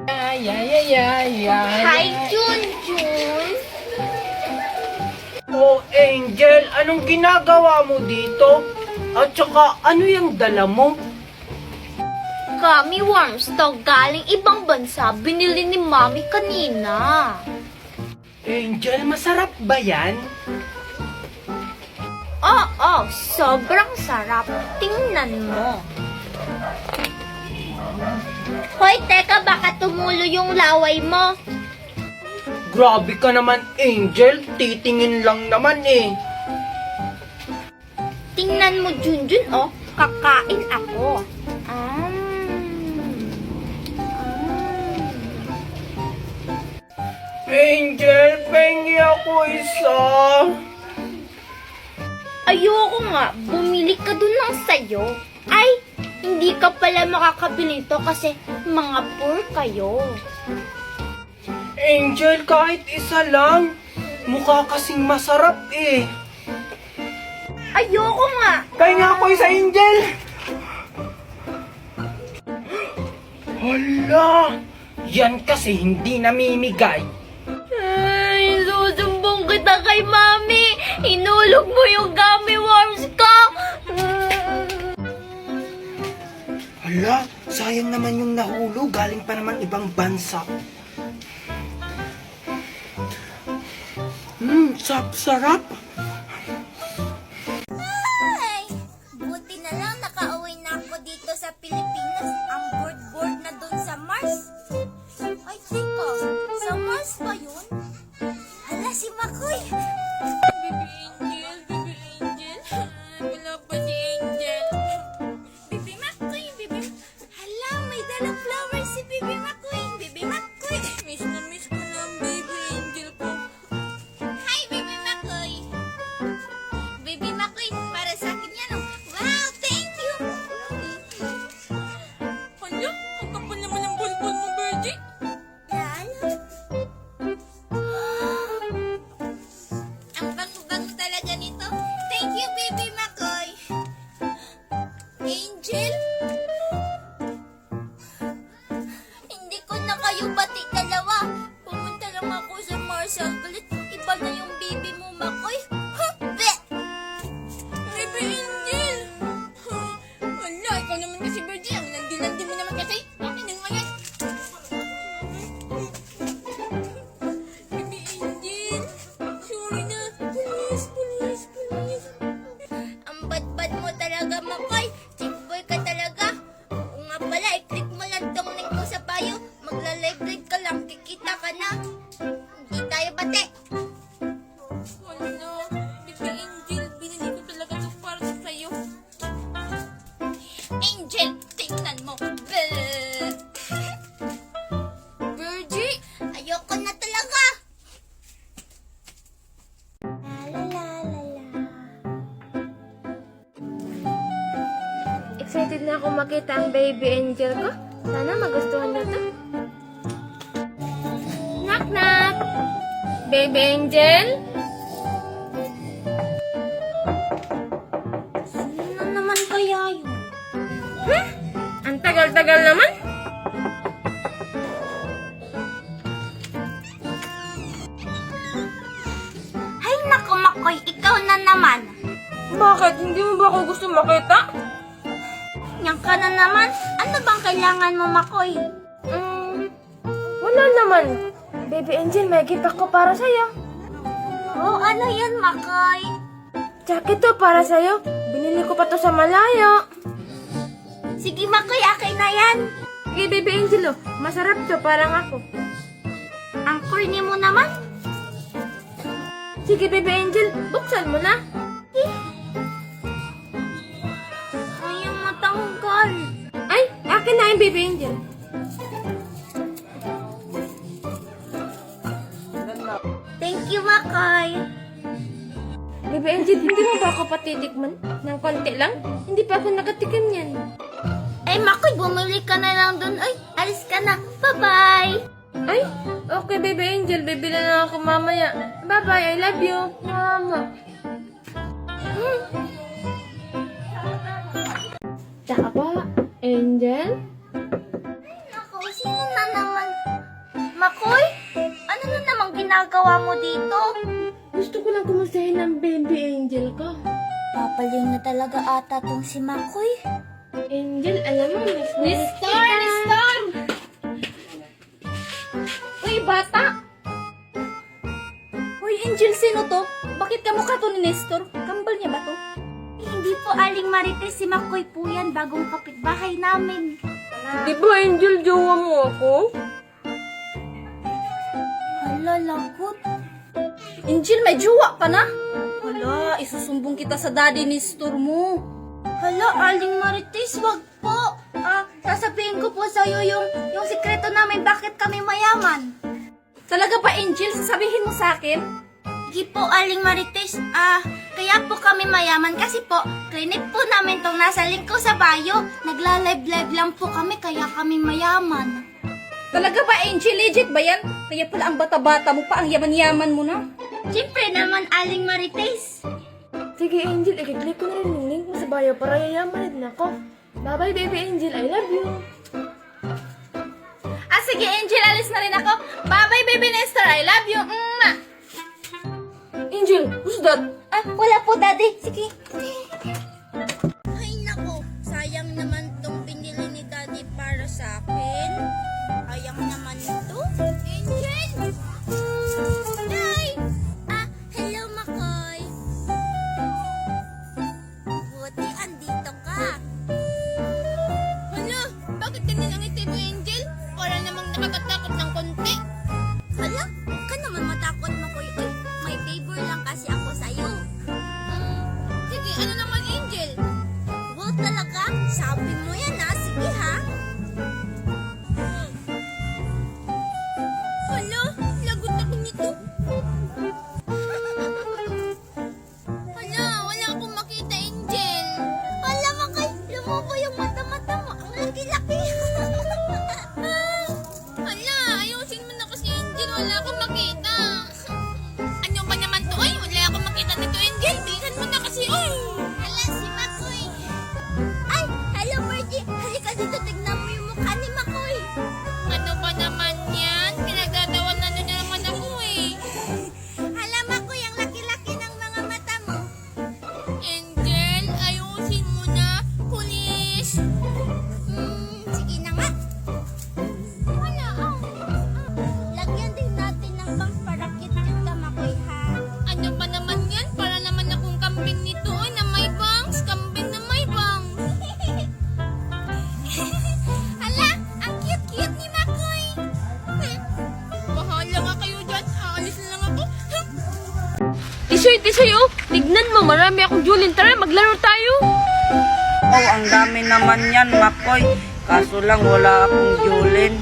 Ay, ay, ay, ay, ay. Hi, Junjun! Oh, Angel, anong ginagawa mo dito? At saka, ano yung dala mo? Gummy worms to galing ibang bansa. Binili ni Mami kanina. Angel, masarap ba yan? Oo, sobrang sarap. Tingnan mo. Hoy, teka, baka tumulo yung laway mo. Grabe ka naman, Angel. Titingin lang naman eh. Tingnan mo, Junjun, oh. Kakain ako. Angel, pengi ako isa. Ayoko nga, bumili ka dun ng sayo. Ay, hindi ka pala makakabili to kasi mga poor kayo. Angel, kahit isa lang. Mukha kasing masarap eh. Ayoko nga. Pengi ako isa, Angel. Hala, yan kasi hindi namimigay. Ay, susumbong kita kay Mami. Hinulog mo yung gummy worms ko. Hala, sayang naman yung nahulog. Galing pa naman ibang bansa. Sarap. Ay, buti na lang nakauwi na ako dito sa Pilipinas. Ang bored na dun sa Mars. Ay, teka, sa Mars ba yun? Hala, si Makoy. Baby Angel. Wala pa si Angel. Baby Makoy. Hala, may dalang flowers si Baby Makoy. Baby Makoy. Miss ko na ang Baby Angel ko. Hi, Baby Makoy. Baby Makoy, para sa akin yan, oh. Wow, thank you. Hala, ang kapal naman ang bulbul mo, Virgie. Yan. Ang bango-bango talaga nito. Thank you, Baby Makoy. Angel? Hindi ko na kayo bati dalawa. Pumunta lang ako sa Marshall Galit. Iba na yung baby mo, Makoy. Huh? Bleh! Baby Angel! Wala, ikaw naman kasi, Virgie. Ang landi-landi mo naman kasi. Akin na nga yan. Baby Angel! Sorry na. Please. Ang bad-bad mo talaga, Makoy. Chick boy ka talaga. Oo nga pala, i-click mo lang tong link ko sa bio. Magla-live ka lang, kikita ka na. Hindi tayo bate. Wala, Baby Angel, binili ko talaga ito para sa'yo. Angel, tingnan mo. Bleh. Virgie, ayoko na talaga. Excited na ako makita ang baby angel ko. Sana magustuhan niya to. Knock knock! Baby angel? Sino na naman kaya yun? Ang tagal-tagal naman. Ay, naku, Makoy, ikaw na naman. Bakit? Hindi mo ba ako gusto makita? Yan ka na naman. Ano bang kailangan mo, Makoy? Wala naman. Baby angel, may gift ako para sa'yo. Oh, ano yan, Makoy? Jacket to para sa'yo. Binili ko pa to sa malayo. Sige, Makoy, akin na yan. Sige, baby angel, oh. Masarap to, parang ako. Ang corny mo naman. Sige, baby angel, buksan mo na. Ayaw matanggal. Ay, akin na yung baby angel. Thank you, Makoy. Baby angel, hindi mo ba ako patitikman? Ng konti lang? Hindi pa ako nakatikim yan. Ay, Makoy, bumili ka na lang dun. Ay, alis ka na. Bye-bye. Ay, okay baby angel, bibili na ako mamaya. Bye-bye, I love you. Mama. Tsaka ba, Angel? Naku, sino na naman Makoy, ano na namang ginagawa mo dito? Gusto ko lang kumustahin ang baby angel ko. Papaliw na talaga ata tong si Makoy. Angel, alam mo, Nestor! Uy, bata! Hoy, Angel, sino to? Bakit kamukha to ni Nestor? Kambal niya ba to? Hindi po, Aling Marites, si Makoy po yan, bagong kapitbahay namin. Di ba, Angel, jowa mo ako? Hala, lagot. Angel, may jowa ka na? Hala, isusumbong kita sa daddy ni Nestor mo. Hala, Aling Marites, wag po. Sasabihin ko po sa'yo yung sikreto namin bakit kami mayaman. Talaga ba, Angel? Sasabihin mo sa akin? Hindi po, Aling Marites. Kaya po kami mayaman kasi po, klinik po namin tong nasa lingko sa bayo. Nagla-live-live lang po kami kaya kami mayaman. Talaga ba, Angel? Legit ba yan? Kaya pala ang bata-bata mo pa, ang yaman-yaman mo na. Siyempre naman, Aling Marites. Sige, Angel, i-click ko na rin yung link mo sa bio para yayaman din ako. Bye-bye, baby Angel. I love you. Sige, Angel, alis na rin ako. Bye-bye, baby Nestor. I love you. Mwah! Angel, who's that? Wala po, Daddy. Sige. Ay, nako. Sayang naman tong binili ni Daddy para sa akin. Sayang naman ito. Angel! Nay! Hello, Makoy. Buti, andito ka. Hala, bakit ganyan ang ngiti mo, Angel? Para namang nakakatakot ng konti. Hala, huwag ka naman matakot, Makoy. Uy, may favor lang kasi ako sa'yo. Sige, ano naman, Angel? Wow, talaga? Sabi mo yan, Sige, ha? Hala, lagot ako nito. Hala, wala akong makita, Angel. Hala, Makoy, lumubo yung mata-mata mo. Ang laki-laki. Hala, ayusin mo na kasi, Angel. Wala akong makita. Ano ba naman to? Ay, wala akong makita nito, Angel. Bilisan mo na kasi, oy. Hala, si Makoy. Ay, hello, Birdie. Halika dito, tignan mo yung mukha ni Makoy. Ano ba naman yan? Pinagdadawanan na naman ako eh. Hala, Makoy, ang laki-laki ng mga mata mo. Angel, ayusin mo na. Pulis. Sige na nga. Hala, lagyan din natin ng pangparakit yung Makoy, ha? Ano ba naman yan? Para naman akong kambing nito ay na may bangs. Kambing na may bangs. Hala, ang cute-cute ni Makoy. Bahala nga kayo dyan. Aalis na lang ako. Tisoy, oh. Tignan mo, marami akong Julin. Tara, maglaro tayo. Oh, ang dami naman yan, Makoy. Kaso lang wala akong Julin.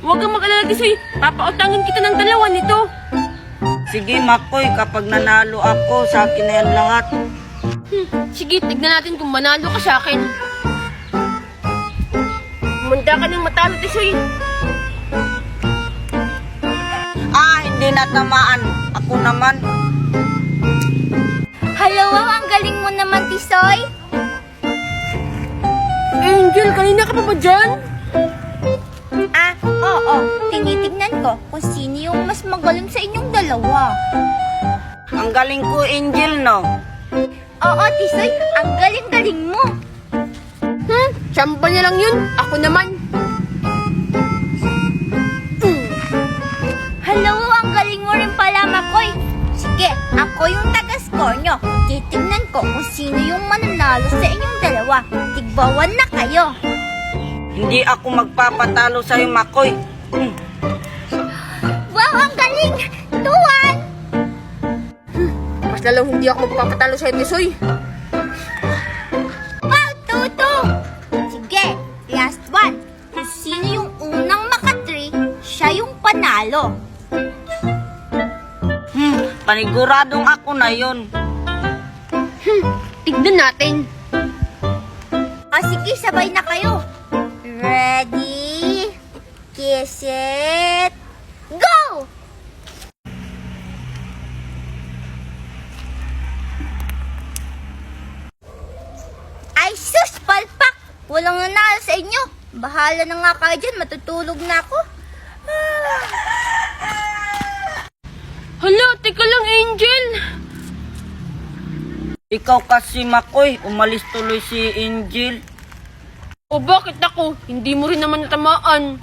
Huwag kang mag-alala, Tisoy. Papautangin kita ng dalawa nito. Sige, Makoy, kapag nanalo ako, sa akin na yan lahat. Sige, tignan natin kung manalo ka sa akin. Munda ka ng matalo, Tisoy. Hindi natamaan. Ako naman. Hello, wow, ang galing mo naman, Tisoy. Angel, kanina ka pa ba dyan? Oo. Tinitignan ko kung sino yung mas magaling sa inyong dalawa. Ang galing ko, Angel, no? Oo, Tisoy, ang galing-galing mo. Tsamba niya lang yun. Ako naman. Hello, ang galing mo rin pala, Makoy. Sige, ako yung taga-score nyo. Titignan ko kung sino yung mananalo sa inyong dalawa. Tigbawan na kayo. Hindi ako magpapatalo sa'yo, Makoy. Wow, ang galing! Tuwan! Mas lalong hindi ako magpapatalo sa'yo, Tisoy. Wow, Tutu! Sige, last one. Kung sino yung unang maka-3, siya yung panalo. Paniguradong ako na yon. Tignan natin. Sige, sabay na kayo. Ready? Kiss it. Go! Ay, sus! Palpak! Walang nanalo sa inyo. Bahala na nga kayo dyan. Matutulog na ako. teka lang, Angel. Ikaw kasi, Makoy, umalis tuloy si Angel. O bakit ako? Hindi mo rin naman natamaan.